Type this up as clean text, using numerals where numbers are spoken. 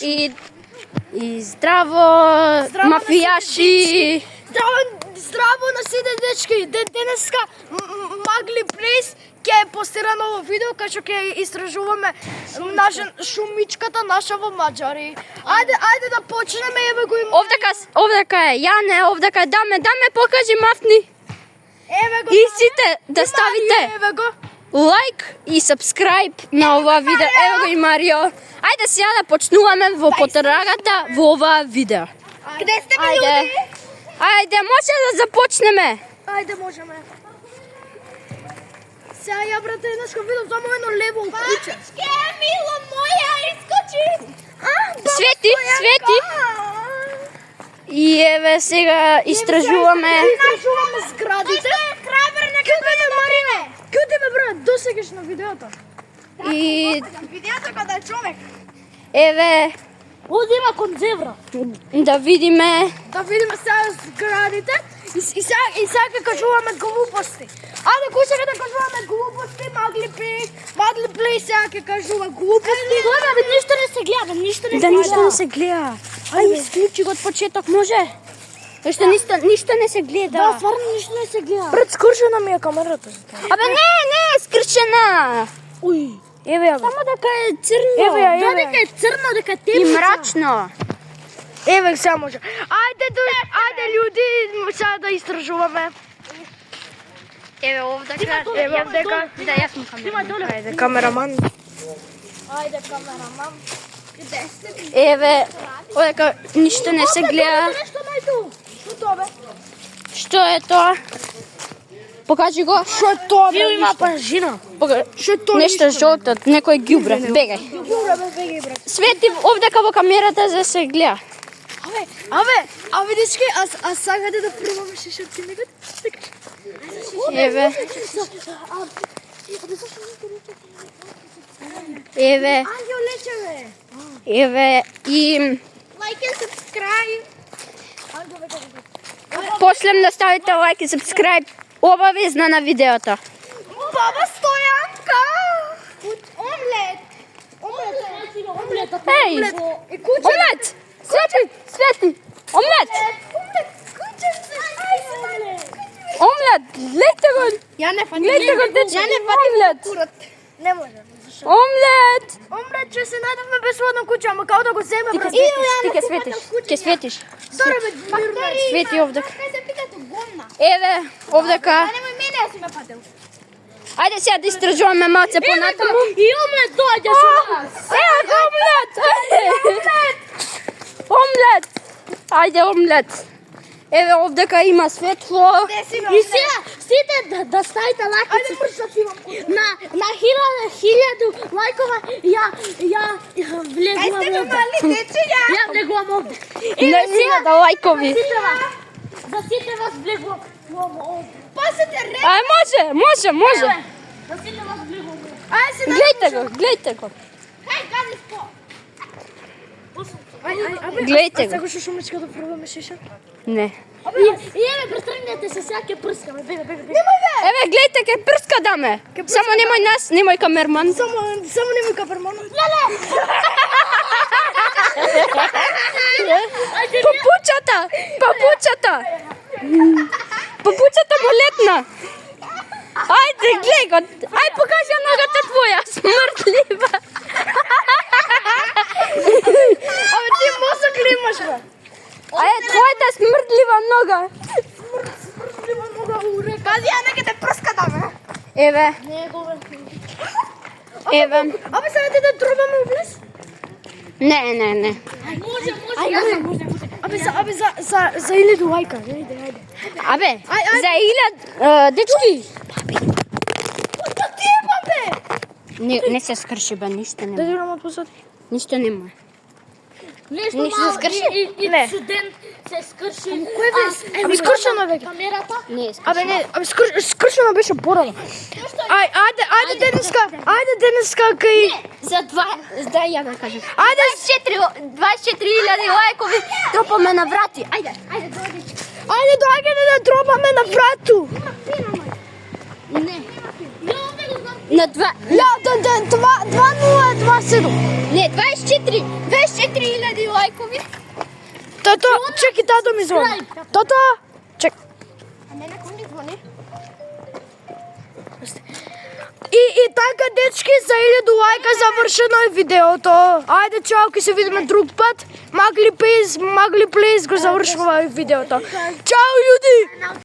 И здраво, мафијаши. Здраво на сите дечки. Денеска Магли Плейс ќе постира ново видео кај што ќе истражуваме шумичката наша во Маđари. Ајде да почнеме, еве го има. Овдека е Јане, овдека е Даме, покажи мафни. Еве го. И сите да ставите Еве го. лайк и сабскрајб на ова видео. Ево го и Марио. Ајде сега да почнуваме во потрагата во ова видео. Каде сте ми луди? Ајде, може да започнеме. Ајде, можеме. Сега ја брате еднашко видов само едно лево куче. Папичке, мило моја, искочи. Свети. И еве сега истражуваме. Истражуваме зградите. Кјуте Марине. Кјуте ме брат, досегаш на видеото. И Видеото кога е човек. еве Овде има конзерва. да видиме. Да видиме сега зградите и сега ќе кажуваме глупости. Ајде, кој сега да кажуваме глупости, Магли Плей сега ќе кажува глупости. Тоа ништо не се гледа, ништо Не се гледа. Ајде, исклучи го од почеток, може? Зашто ништо не се гледа. Да, стварно ништо не се гледа. Пред скршена ми е камерата. Абе не, скршена. Уј. Еве ја. Само дека е црно. Еве ја. Да, дека е црно, дека е И темно. мрачно. Еве сега може. Ајде луѓе, сега да истражуваме. Еве овдека. Еве овдека. Да, јас сум камераман. Ајде, камераман. Ајде, камераман. Каде сте? Еве, овдека ништо не се гледа. Нешто најду. Што тоа бе? Што е тоа? Покажи го. Што е тоа бе? Има пажина. Што е тоа? Нешто жолто, некој ѓубре. Бегај. Добре бе, бегај брат. Свети овдека во камерата за се гледа. Абе, дечки, а сакате да пробаме шишаци некад? Еве. Еве. Ајо, лече бе. Еве и Лайк и subscribe. после да ставите лайк и сабскрајб обавезно на видеото. Баба Стојанка! Омлет! Омлет! Еј! Омлет! Свети! Омлет! Омлет! Гледате го! Гледате го, дечки! Омлет! Не може. Омлет! Омлет, че се најдовме бесплатно куќа, ама као да го земе, брат. Ти ке светиш. Ке светиш. Свети овдека. Еве, овдека. Немој мене, ја си ме пател. Ајде сега да истражуваме малце понатаму. И омлет доаѓа со нас. Ево, омлет! Омлет! Ајде, омлет! Еве, овдека има светло. И сега, сите да ставите лайкици на 1000 лайкова, ја влегувам овде. Ја влегувам овде. Не има да лайкови. За сите вас влегувам овде. Пасете ред. Ај, може. За сите вас влегувам овде. Гледайте го. Хај, гази спо. Гледайте го. Сега што шумичка да пробаме шиша? Не. И еве, престргнете се, сега ќе прскаме. Бега. Еве, гледайте, ке прска даме. Само немој нас, немој камерман. Само немој каперман. Папучата му летна. Ајде, гледај го. Ај, покажи ногата твоја, смртлива. Абе, ти мозок ли имаш, бе? Ајде, твојата смртлива нога. Смртлива нога у река. Пази, ја нека те прска даме. Еве. Еве. Абе, сега те да дробаме влез? Не. Може. Абе, за 1000 лајка. Абе, за 1000 дечки. Што ти е, бабе? Не се скрши, бе, ништо Да нема. дирам од посад. Ништо нема. Нешто Ништо се скрши? Не. Инцидент се скрши. Кој бе? Абе, скршено веќе. Камерата? Не е скрши. Абе, скршено беше порано. Ајде денеска кај... Да, ја да кажам. Ајде 24.000 лајкови тропаме на врати. Ајде. доаѓате да дробаме на врату. Не. На 2... Ja, 2027. Не, 24. 24.000 лайкови. Тато, чекай, тато ми звони. Тато, чек. А не, на кој ни звони? И така, дечки, за 1000 лайка завршено е видеото. Ајде, чао, ќе се видиме друг пат. Магли плиз го завршува видеото. Чао, људи!